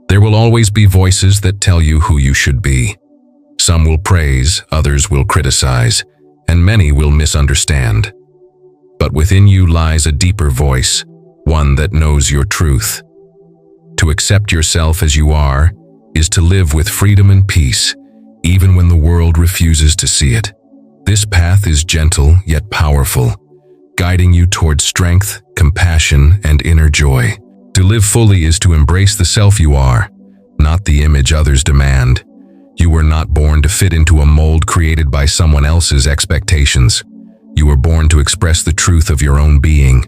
There will always be voices that tell you who you should be. Some will praise, others will criticize, and many will misunderstand. But within you lies a deeper voice, one that knows your truth. To accept yourself as you are is to live with freedom and peace, even when the world refuses to see it. This path is gentle yet powerful, guiding you toward strength, compassion, and inner joy. To live fully is to embrace the self you are, not the image others demand. You were not born to fit into a mold created by someone else's expectations. You were born to express the truth of your own being.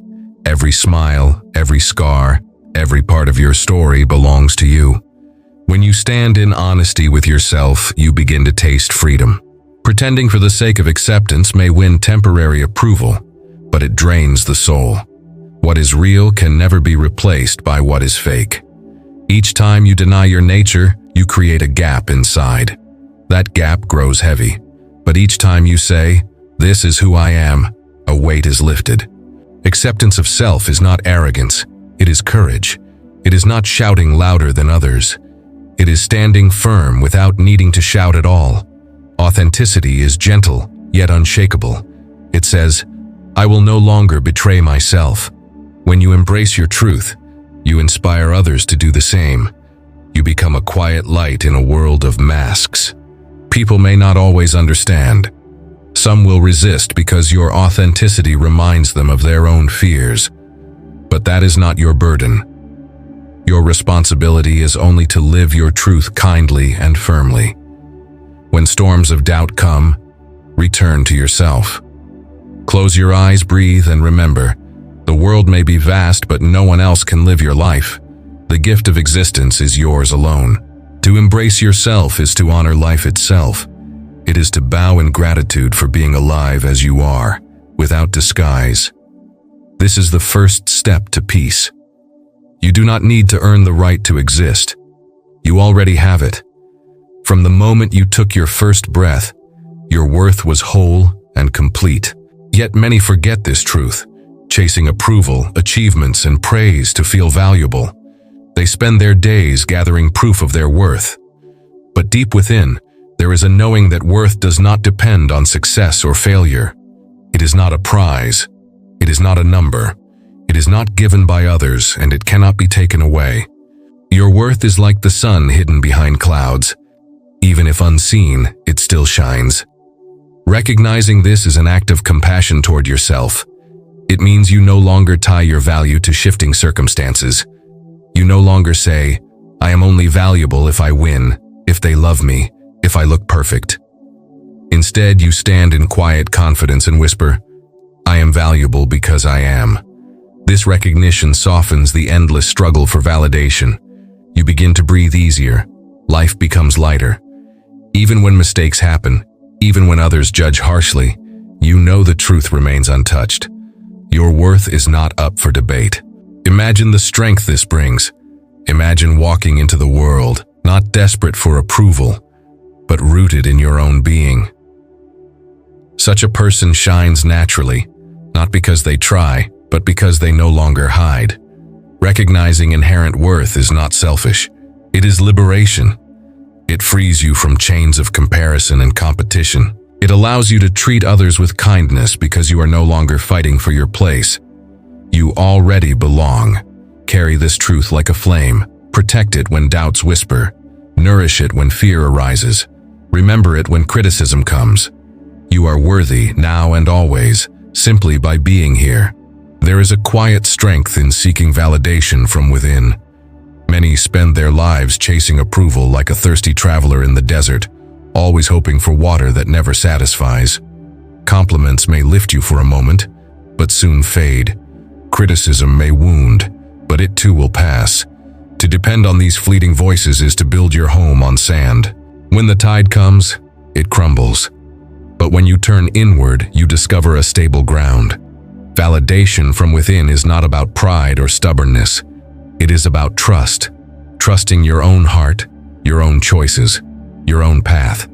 Every smile, every scar, every part of your story belongs to you. When you stand in honesty with yourself, you begin to taste freedom. Pretending for the sake of acceptance may win temporary approval, but it drains the soul. What is real can never be replaced by what is fake. Each time you deny your nature, you create a gap inside. That gap grows heavy, but each time you say, "This is who I am," a weight is lifted. Acceptance of self is not arrogance, it is courage. It is not shouting louder than others. It is standing firm without needing to shout at all. Authenticity is gentle, yet unshakable. It says, "I will no longer betray myself." When you embrace your truth, you inspire others to do the same. You become a quiet light in a world of masks. People may not always understand. Some will resist because your authenticity reminds them of their own fears. But that is not your burden. Your responsibility is only to live your truth kindly and firmly. When storms of doubt come, return to yourself. Close your eyes, breathe, and remember, the world may be vast, but no one else can live your life. The gift of existence is yours alone. To embrace yourself is to honor life itself. It is to bow in gratitude for being alive as you are, without disguise. This is the first step to peace. You do not need to earn the right to exist. You already have it. From the moment you took your first breath, your worth was whole and complete. Yet many forget this truth, chasing approval, achievements, and praise to feel valuable. They spend their days gathering proof of their worth. But deep within, there is a knowing that worth does not depend on success or failure. It is not a prize. It is not a number. It is not given by others, and it cannot be taken away. Your worth is like the sun hidden behind clouds. Even if unseen, it still shines. Recognizing this is an act of compassion toward yourself. It means you no longer tie your value to shifting circumstances. You no longer say, "I am only valuable if I win, if they love me, if I look perfect." Instead, you stand in quiet confidence and whisper, "I am valuable because I am." This recognition softens the endless struggle for validation. You begin to breathe easier. Life becomes lighter. Even when mistakes happen, even when others judge harshly, you know the truth remains untouched. Your worth is not up for debate. Imagine the strength this brings. Imagine walking into the world, not desperate for approval, but rooted in your own being. Such a person shines naturally, not because they try, but because they no longer hide. Recognizing inherent worth is not selfish. It is liberation. It frees you from chains of comparison and competition. It allows you to treat others with kindness because you are no longer fighting for your place. You already belong. Carry this truth like a flame. Protect it when doubts whisper. Nourish it when fear arises. Remember it when criticism comes. You are worthy now and always, simply by being here. There is a quiet strength in seeking validation from within. Many spend their lives chasing approval like a thirsty traveler in the desert, always hoping for water that never satisfies. Compliments may lift you for a moment, but soon fade. Criticism may wound, but it too will pass. To depend on these fleeting voices is to build your home on sand. When the tide comes, it crumbles. But when you turn inward, you discover a stable ground. Validation from within is not about pride or stubbornness. It is about trust. Trusting your own heart, your own choices, your own path.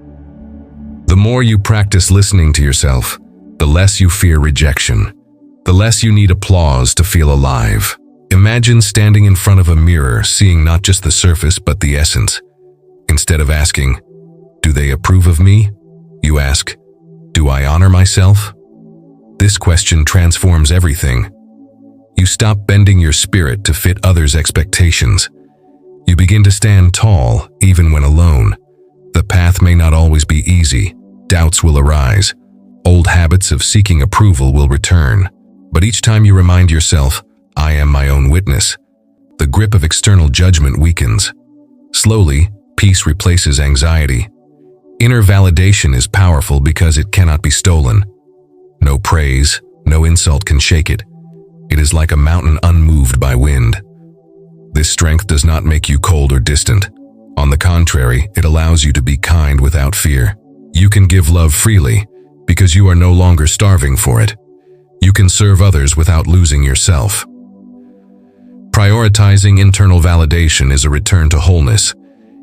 The more you practice listening to yourself, the less you fear rejection. The less you need applause to feel alive. Imagine standing in front of a mirror, seeing not just the surface but the essence. Instead of asking, "Do they approve of me?" you ask, "Do I honor myself?" This question transforms everything. You stop bending your spirit to fit others' expectations. You begin to stand tall, even when alone. The path may not always be easy. Doubts will arise. Old habits of seeking approval will return. But each time you remind yourself, "I am my own witness," the grip of external judgment weakens. Slowly, peace replaces anxiety. Inner validation is powerful because it cannot be stolen. No praise, no insult can shake it. It is like a mountain unmoved by wind. This strength does not make you cold or distant. On the contrary, it allows you to be kind without fear. You can give love freely because you are no longer starving for it. You can serve others without losing yourself. Prioritizing internal validation is a return to wholeness.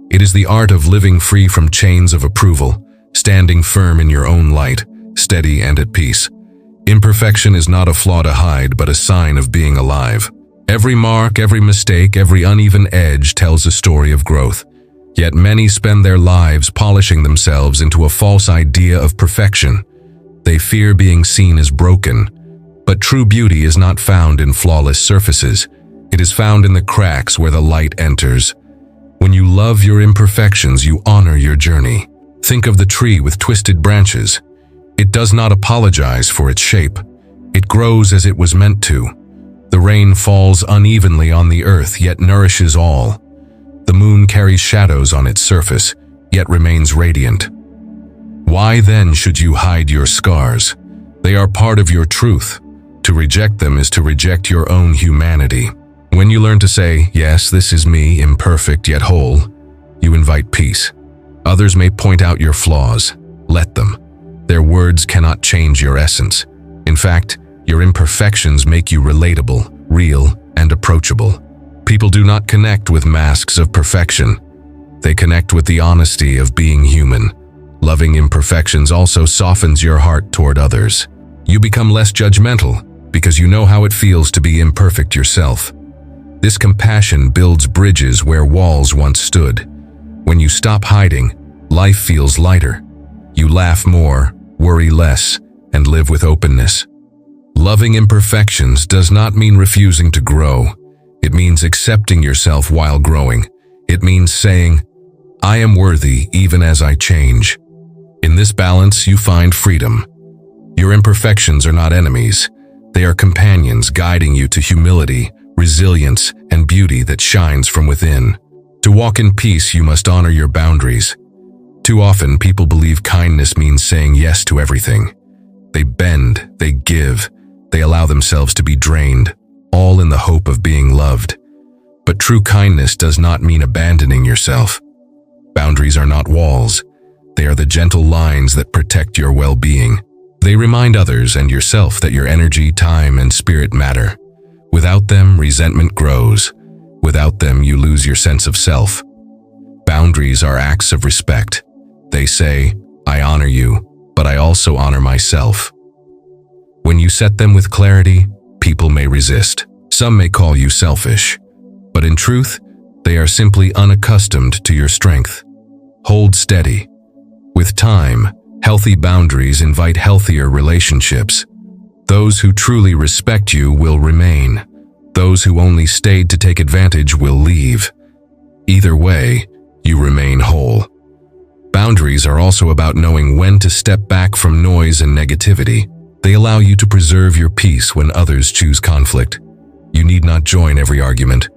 It is the art of living free from chains of approval, standing firm in your own light, steady and at peace. Imperfection is not a flaw to hide, but a sign of being alive. Every mark, every mistake, every uneven edge tells a story of growth. Yet many spend their lives polishing themselves into a false idea of perfection. They fear being seen as broken. But true beauty is not found in flawless surfaces. It is found in the cracks where the light enters. When you love your imperfections, you honor your journey. Think of the tree with twisted branches. It does not apologize for its shape. It grows as it was meant to. The rain falls unevenly on the earth, yet nourishes all. The moon carries shadows on its surface, yet remains radiant. Why then should you hide your scars? They are part of your truth. To reject them is to reject your own humanity. When you learn to say, "Yes, this is me, imperfect yet whole," you invite peace. Others may point out your flaws. Let them. Their words cannot change your essence. In fact, your imperfections make you relatable, real, and approachable. People do not connect with masks of perfection. They connect with the honesty of being human. Loving imperfections also softens your heart toward others. You become less judgmental because you know how it feels to be imperfect yourself. This compassion builds bridges where walls once stood. When you stop hiding, life feels lighter. You laugh more, worry less, and live with openness. Loving imperfections does not mean refusing to grow. It means accepting yourself while growing. It means saying, "I am worthy even as I change." In this balance, you find freedom. Your imperfections are not enemies. They are companions guiding you to humility, resilience, and beauty that shines from within. To walk in peace, you must honor your boundaries. Too often, people believe kindness means saying yes to everything. They bend, they give, they allow themselves to be drained, all in the hope of being loved. But true kindness does not mean abandoning yourself. Boundaries are not walls. They are the gentle lines that protect your well-being. They remind others and yourself that your energy, time, and spirit matter. Without them, resentment grows. Without them, you lose your sense of self. Boundaries are acts of respect. They say, "I honor you, but I also honor myself." When you set them with clarity, people may resist. Some may call you selfish. But in truth, they are simply unaccustomed to your strength. Hold steady. With time, healthy boundaries invite healthier relationships. Those who truly respect you will remain. Those who only stayed to take advantage will leave. Either way, you remain whole. Boundaries are also about knowing when to step back from noise and negativity. They allow you to preserve your peace when others choose conflict. You need not join every argument.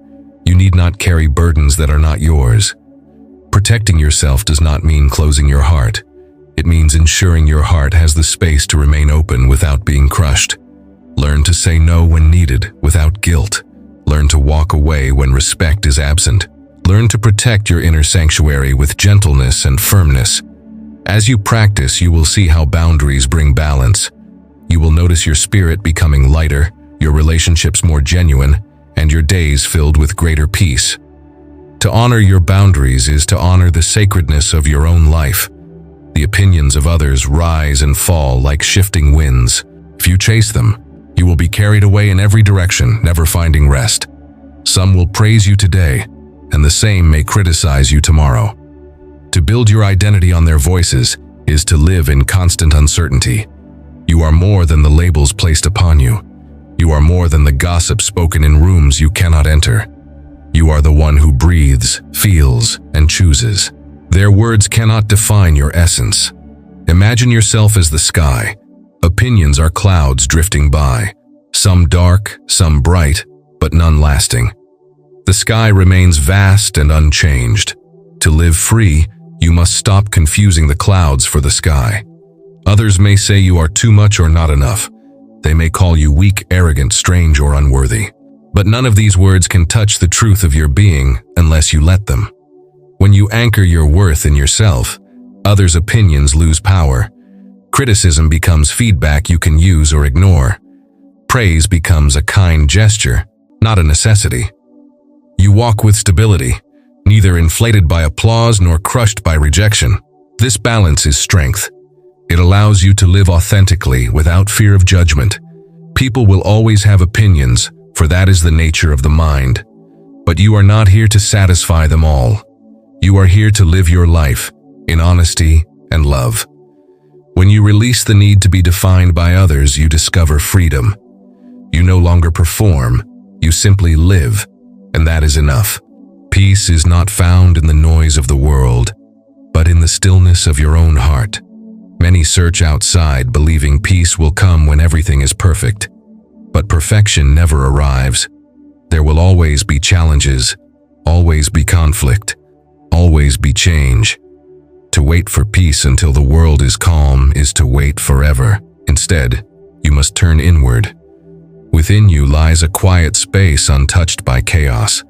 You need not carry burdens that are not yours. Protecting yourself does not mean closing your heart. It means ensuring your heart has the space to remain open without being crushed. Learn to say no when needed, without guilt. Learn to walk away when respect is absent. Learn to protect your inner sanctuary with gentleness and firmness. As you practice, you will see how boundaries bring balance. You will notice your spirit becoming lighter, your relationships more genuine, and your days filled with greater peace. To honor your boundaries is to honor the sacredness of your own life. The opinions of others rise and fall like shifting winds. If you chase them, you will be carried away in every direction, never finding rest. Some will praise you today, and the same may criticize you tomorrow. To build your identity on their voices is to live in constant uncertainty. You are more than the labels placed upon you. You are more than the gossip spoken in rooms you cannot enter. You are the one who breathes, feels, and chooses. Their words cannot define your essence. Imagine yourself as the sky. Opinions are clouds drifting by, some dark, some bright, but none lasting. The sky remains vast and unchanged. To live free, you must stop confusing the clouds for the sky. Others may say you are too much or not enough. They may call you weak, arrogant, strange, or unworthy. But none of these words can touch the truth of your being unless you let them. When you anchor your worth in yourself, others' opinions lose power. Criticism becomes feedback you can use or ignore. Praise becomes a kind gesture, not a necessity. You walk with stability, neither inflated by applause nor crushed by rejection. This balance is strength. It allows you to live authentically without fear of judgment. People will always have opinions, for that is the nature of the mind. But you are not here to satisfy them all. You are here to live your life in honesty and love. When you release the need to be defined by others, you discover freedom. You no longer perform, you simply live, and that is enough. Peace is not found in the noise of the world, but in the stillness of your own heart. Many search outside, believing peace will come when everything is perfect. But perfection never arrives. There will always be challenges, always be conflict, always be change. To wait for peace until the world is calm is to wait forever. Instead, you must turn inward. Within you lies a quiet space untouched by chaos.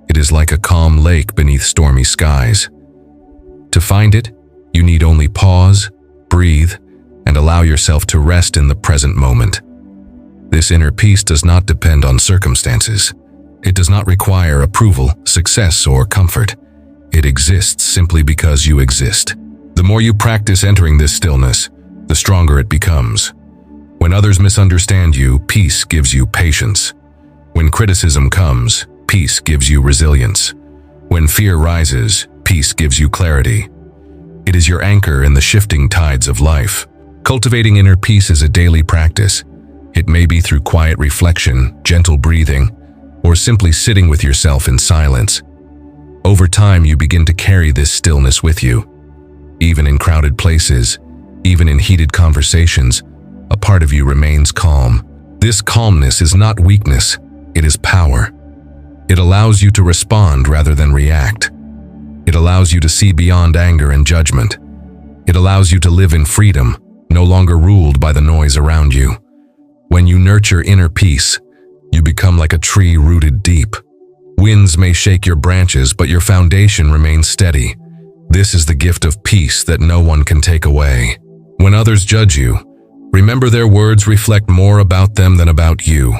It is like a calm lake beneath stormy skies. To find it, you need only pause, breathe, and allow yourself to rest in the present moment. This inner peace does not depend on circumstances. It does not require approval, success, or comfort. It exists simply because you exist. The more you practice entering this stillness, the stronger it becomes. When others misunderstand you, peace gives you patience. When criticism comes, peace gives you resilience. When fear rises, peace gives you clarity. It is your anchor in the shifting tides of life. Cultivating inner peace is a daily practice. It may be through quiet reflection, gentle breathing, or simply sitting with yourself in silence. Over time, you begin to carry this stillness with you. Even in crowded places, even in heated conversations, a part of you remains calm. This calmness is not weakness, it is power. It allows you to respond rather than react. It allows you to see beyond anger and judgment. It allows you to live in freedom, no longer ruled by the noise around you. When you nurture inner peace, you become like a tree rooted deep. Winds may shake your branches, but your foundation remains steady. This is the gift of peace that no one can take away. When others judge you, remember their words reflect more about them than about you.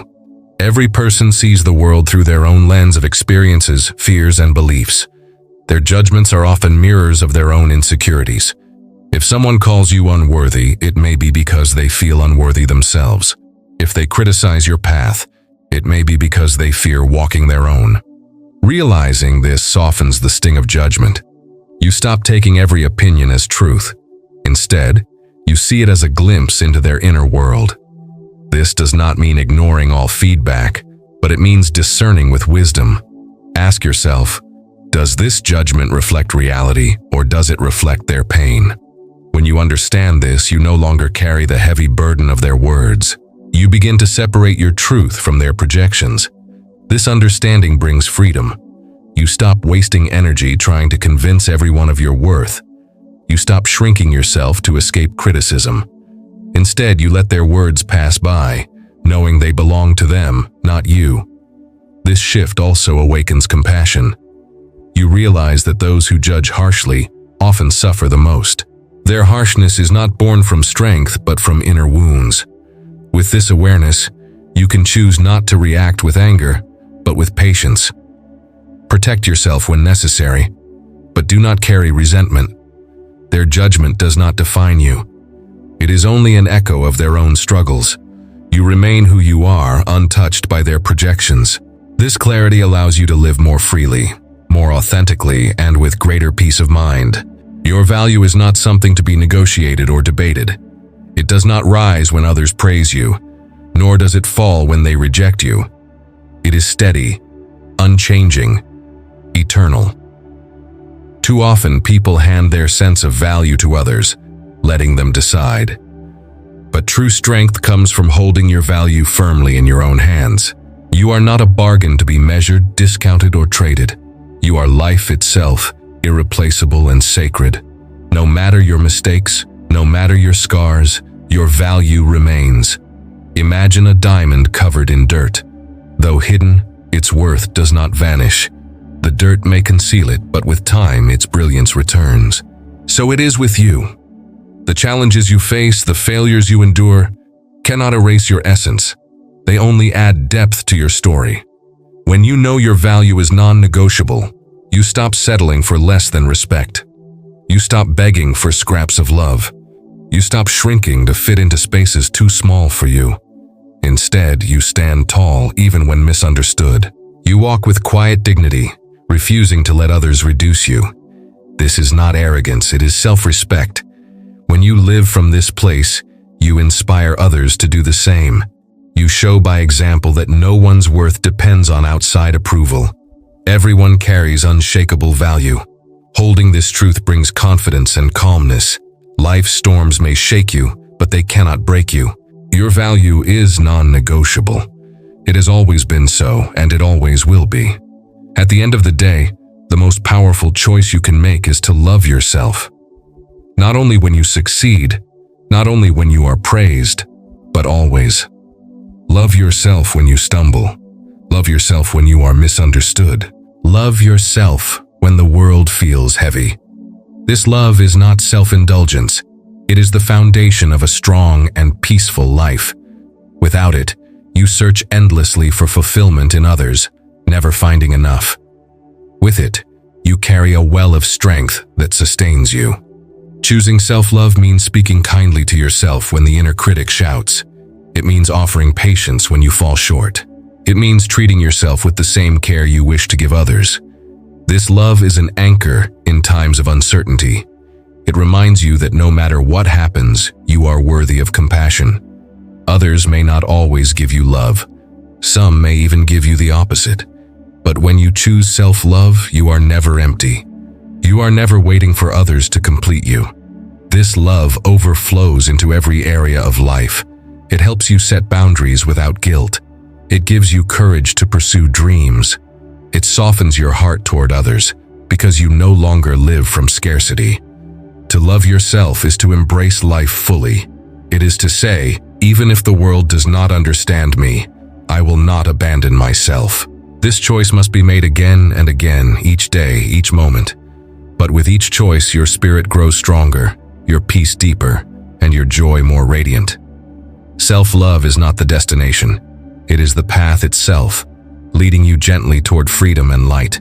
Every person sees the world through their own lens of experiences, fears, and beliefs. Their judgments are often mirrors of their own insecurities. If someone calls you unworthy, it may be because they feel unworthy themselves. If they criticize your path, it may be because they fear walking their own. Realizing this softens the sting of judgment. You stop taking every opinion as truth. Instead, you see it as a glimpse into their inner world. This does not mean ignoring all feedback, but it means discerning with wisdom. Ask yourself, does this judgment reflect reality, or does it reflect their pain? When you understand this, you no longer carry the heavy burden of their words. You begin to separate your truth from their projections. This understanding brings freedom. You stop wasting energy trying to convince everyone of your worth. You stop shrinking yourself to escape criticism. Instead, you let their words pass by, knowing they belong to them, not you. This shift also awakens compassion. You realize that those who judge harshly often suffer the most. Their harshness is not born from strength, but from inner wounds. With this awareness, you can choose not to react with anger, but with patience. Protect yourself when necessary, but do not carry resentment. Their judgment does not define you. It is only an echo of their own struggles. You remain who you are, untouched by their projections. This clarity allows you to live more freely, more authentically, and with greater peace of mind. Your value is not something to be negotiated or debated. It does not rise when others praise you, nor does it fall when they reject you. It is steady, unchanging, eternal. Too often, people hand their sense of value to others, letting them decide. But true strength comes from holding your value firmly in your own hands. You are not a bargain to be measured, discounted, or traded. You are life itself, irreplaceable and sacred. No matter your mistakes, no matter your scars, your value remains. Imagine a diamond covered in dirt. Though hidden, its worth does not vanish. The dirt may conceal it, but with time, its brilliance returns. So it is with you. The challenges you face, the failures you endure, cannot erase your essence. They only add depth to your story. When you know your value is non-negotiable, you stop settling for less than respect. You stop begging for scraps of love. You stop shrinking to fit into spaces too small for you. Instead, you stand tall even when misunderstood. You walk with quiet dignity, refusing to let others reduce you. This is not arrogance, it is self-respect. When you live from this place, you inspire others to do the same. You show by example that no one's worth depends on outside approval. Everyone carries unshakable value. Holding this truth brings confidence and calmness. Life's storms may shake you, but they cannot break you. Your value is non-negotiable. It has always been so, and it always will be. At the end of the day, the most powerful choice you can make is to love yourself. Not only when you succeed, not only when you are praised, but always. Love yourself when you stumble. Love yourself when you are misunderstood. Love yourself when the world feels heavy. This love is not self-indulgence. It is the foundation of a strong and peaceful life. Without it, you search endlessly for fulfillment in others, never finding enough. With it, you carry a well of strength that sustains you. Choosing self-love means speaking kindly to yourself when the inner critic shouts. It means offering patience when you fall short. It means treating yourself with the same care you wish to give others. This love is an anchor in times of uncertainty. It reminds you that no matter what happens, you are worthy of compassion. Others may not always give you love. Some may even give you the opposite. But when you choose self-love, you are never empty. You are never waiting for others to complete you. This love overflows into every area of life. It helps you set boundaries without guilt. It gives you courage to pursue dreams. It softens your heart toward others because you no longer live from scarcity. To love yourself is to embrace life fully. It is to say, even if the world does not understand me, I will not abandon myself. This choice must be made again and again, each day, each moment. But with each choice, your spirit grows stronger, your peace deeper, and your joy more radiant. Self-love is not the destination. It is the path itself, leading you gently toward freedom and light.